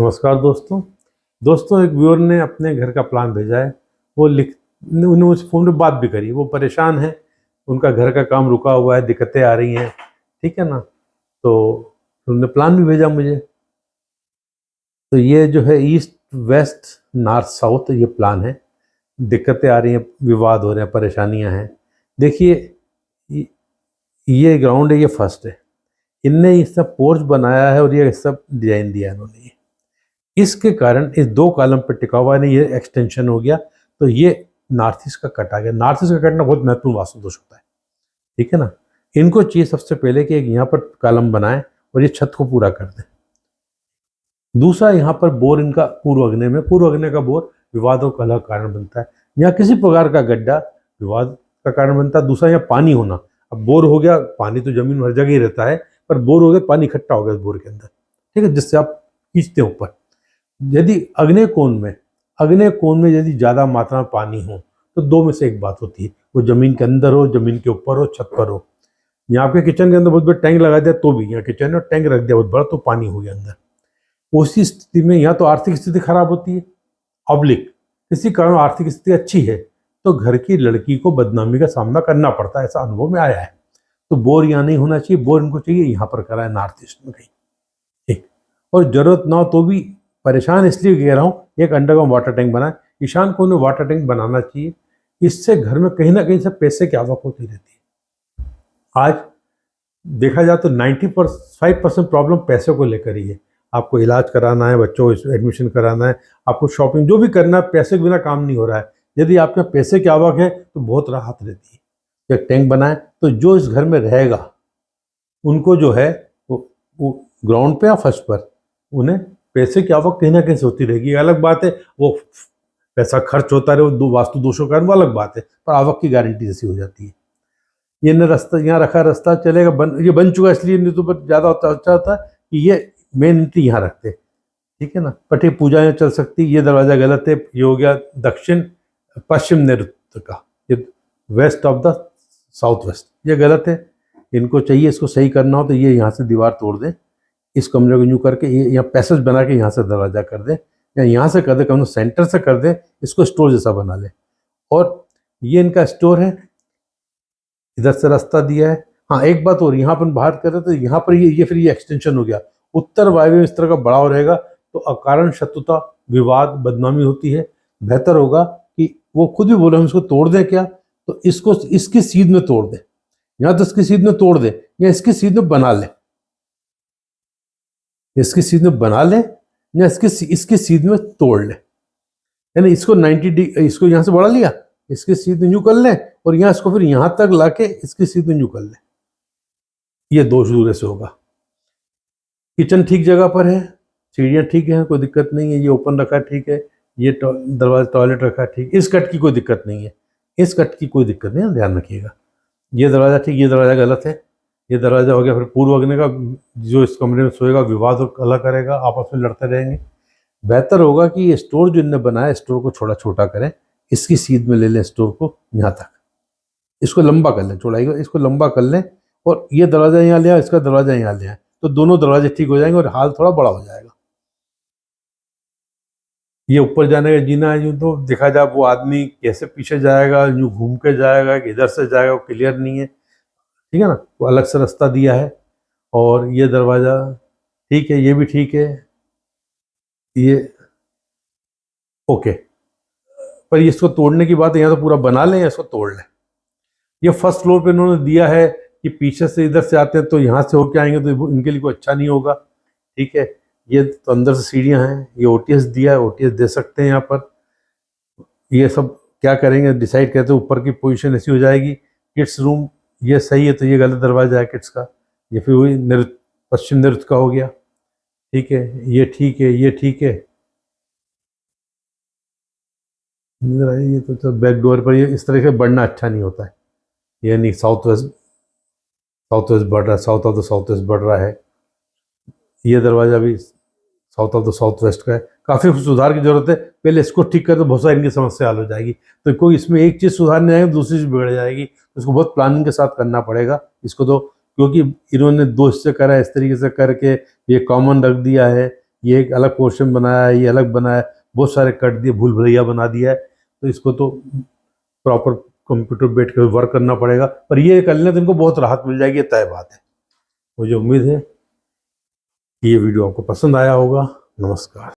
नमस्कार दोस्तों। एक व्यूअर ने अपने घर का प्लान भेजा है। वो लिख उन्होंने उस फोन पे बात भी करी। वो परेशान है, उनका घर का काम रुका हुआ है, दिक्कतें आ रही हैं, ठीक है ना। तो उन्होंने प्लान भी भेजा मुझे। तो ये जो है ईस्ट वेस्ट नॉर्थ साउथ ये प्लान है। दिक्कतें आ रही हैं, विवाद हो रहे हैं, परेशानियां हैं। देखिए, ये ग्राउंड है, ये फर्स्ट है। इनने ये सब पोर्च बनाया है और ये सब डिजाइन दिया है इन्होंने। इसके कारण इस दो कॉलम पर टिका हुआ नहीं, ये एक्सटेंशन हो गया। तो ये नॉर्थ ईस्ट का कट आ गया। नॉर्थ ईस्ट का कटना बहुत महत्वपूर्ण वास्तु दोष होता है, ठीक है ना। इनको चाहिए सबसे पहले कि एक यहाँ पर कॉलम बनाएं और ये छत को पूरा कर दें। दूसरा, यहाँ पर बोर इनका पूर्व अग्नि में, पूर्व अग्नि का बोर विवादों का अलग कारण बनता है। यहाँ किसी प्रकार का गड्ढा विवाद का कारण बनता है। दूसरा, यहाँ पानी होना। अब बोर हो गया, पानी तो जमीन में हर जगह ही रहता है, पर बोर हो गया, पानी इकट्ठा हो गया बोर के अंदर, ठीक है, जिससे आप खींचते हैं ऊपर। यदि अग्नि कोण में यदि ज़्यादा मात्रा में पानी हो तो दो में से एक बात होती है, वो ज़मीन के अंदर हो, ज़मीन के ऊपर हो, छत पर हो। यहाँ पे किचन के अंदर बहुत बड़ा टैंक लगा दिया तो भी, यहाँ किचन में टैंक रख दिया बहुत बड़ा तो पानी हो गया अंदर। उसी स्थिति में यहाँ तो आर्थिक स्थिति खराब होती है। ऑब्लिक किसी कारण आर्थिक स्थिति अच्छी है तो घर की लड़की को बदनामी का सामना करना पड़ता है, ऐसा अनुभव में आया है। तो बोर यहाँ नहीं होना चाहिए, बोर इनको चाहिए यहाँ पर करा है नॉर्थ ईस्ट में कहीं, ठीक। और जरूरत ना हो तो भी, परेशान इसलिए कह रहा हूँ, एक अंडरग्राउंड वाटर टैंक बनाए। ईशान कोने में वाटर टैंक बनाना चाहिए। इससे घर में कहीं ना कहीं से पैसे की आवक होती रहती है। आज देखा जाए तो 95% प्रॉब्लम पैसे को लेकर ही है। आपको इलाज कराना है, बच्चों को एडमिशन कराना है, आपको शॉपिंग जो भी करना है, पैसे के बिना काम नहीं हो रहा है। यदि आपके पैसे की आवक है तो बहुत राहत रहती है। एक टैंक बनाए तो जो इस घर में रहेगा उनको जो है वो ग्राउंड पे या फर्स्ट पर उन्हें पैसे की आवक कहीं ना कहीं से होती रहेगी। अलग बात है वो पैसा खर्च होता रहे, वो दो वास्तु दोषों का वो अलग बात है, पर आवक की गारंटी जैसी हो जाती है। ये न रास्ता यहाँ रखा, रास्ता चलेगा, ये बन चुका, इसलिए नहीं तो पर ज़्यादा अच्छा होता कि ये मेन एंट्री यहाँ रखते, ठीक है ना। पटी पूजा यहाँ चल सकती। ये दरवाज़ा गलत है, ये हो गया दक्षिण पश्चिम नैऋत्य का, ये west of the south west, ये गलत है। इनको चाहिए इसको सही करना हो तो ये यहाँ से दीवार तोड़ दें, इस कमरे को यूँ करके ये यहाँ पैसेज बना के यहाँ से दरवाज़ा कर दें, या यहाँ से कर दें, कम सेंटर से कर दें, इसको स्टोर जैसा बना लें। और ये इनका स्टोर है, इधर से रास्ता दिया है। हाँ, एक बात और, यहाँ पर बाहर कर रहे तो यहाँ पर ये फिर ये एक्सटेंशन हो गया। उत्तर वायव्य इस तरह का बढ़ाव रहेगा तो अकारण शत्रुता, विवाद, बदनामी होती है। बेहतर होगा कि वो खुद भी बोले हम इसको तोड़ दें क्या, तो इसको इसकी सीध में तोड़ दें, या तो इसकी सीध में तोड़ दें या इसकी सीध में बना लें। इसकी सीध में बना लें या इसकी सीध में तोड़ लें। यानी इसको 90 इसको यहाँ से बढ़ा लिया, इसकी सीध में यूँ कर लें, और यहाँ इसको फिर यहाँ तक लाके इसकी सीध में यूँ कर लें। ये दोष दूर से होगा। किचन ठीक जगह पर है, सीढ़ियाँ ठीक है, कोई दिक्कत नहीं है। ये ओपन रखा ठीक है, ये दरवाजा टॉयलेट रखा ठीक, इस कट की कोई दिक्कत नहीं है, इस कट की कोई दिक्कत नहीं है, ध्यान रखिएगा। ये दरवाज़ा ठीक, ये दरवाज़ा गलत है। ये दरवाज़ा हो गया फिर पूर्व अग्नि का, जो इस कमरे में सोएगा विवाद और कलह करेगा, आपस में लड़ते रहेंगे। बेहतर होगा कि ये स्टोर जो इनने बनाया, स्टोर को थोड़ा छोटा करें, इसकी सीध में ले लें स्टोर को यहाँ तक, इसको लंबा कर लें, चौड़ाई को इसको लंबा कर लें, और ये दरवाज़ा यहाँ ले आए, इसका दरवाज़ा यहाँ ले आए, तो दोनों दरवाजे ठीक हो जाएंगे और हाल थोड़ा बड़ा हो जाएगा। ये ऊपर जाने का जीना है, यूँ तो देखा जाए वो आदमी कैसे पीछे जाएगा, यूँ घूम के जाएगा कि इधर से जाएगा, वो क्लियर नहीं है, ठीक है ना। वो अलग से रास्ता दिया है। और ये दरवाज़ा ठीक है, ये भी ठीक है, ये ओके। पर इसको तोड़ने की बात है, यहाँ तो पूरा बना लें या इसको तोड़ लें। ये फर्स्ट फ्लोर पे इन्होंने दिया है कि पीछे से इधर से आते हैं तो यहाँ से होके आएंगे तो इनके लिए कोई अच्छा नहीं होगा, ठीक है। ये तो अंदर से सीढ़ियाँ हैं, ये ओटीएस दिया है, ओटीएस दे सकते हैं यहाँ पर। ये सब क्या करेंगे डिसाइड करते, ऊपर की पोजीशन ऐसी हो जाएगी। किड्स रूम ये सही है तो ये गलत दरवाजा है किड्स का, ये फिर वही पश्चिम नृत्य का हो गया, ठीक है। ये ठीक है, ये ठीक है। ये तो बैक डोर पर ये इस तरह से बढ़ना अच्छा नहीं होता है। ये नहीं, साउथ वेस्ट बढ़ रहा है, south of the south waste बढ़ रहा है। ये दरवाज़ा भी south of the south waste का है, काफ़ी सुधार की जरूरत है। पहले इसको ठीक कर तो बहुत सारी इनकी समस्या हल हो जाएगी। तो कोई इसमें एक चीज़ सुधारने आएगी दूसरी चीज़ बिगड़ जाएगी, तो इसको बहुत प्लानिंग के साथ करना पड़ेगा इसको। तो क्योंकि इन्होंने दो हिस्से करा है, इस तरीके से करके ये कॉमन रख दिया है, ये एक अलग पोर्शन बनाया है, ये अलग बनाया है, बहुत सारे कट दिए, भूल भुलैया बना दिया है। तो इसको तो प्रॉपर कंप्यूटर बैठ कर वर्क करना पड़ेगा, पर ये कर लें तो इनको बहुत राहत मिल जाएगी, ये तय बात है। मुझे उम्मीद है कि ये वीडियो आपको पसंद आया होगा। नमस्कार।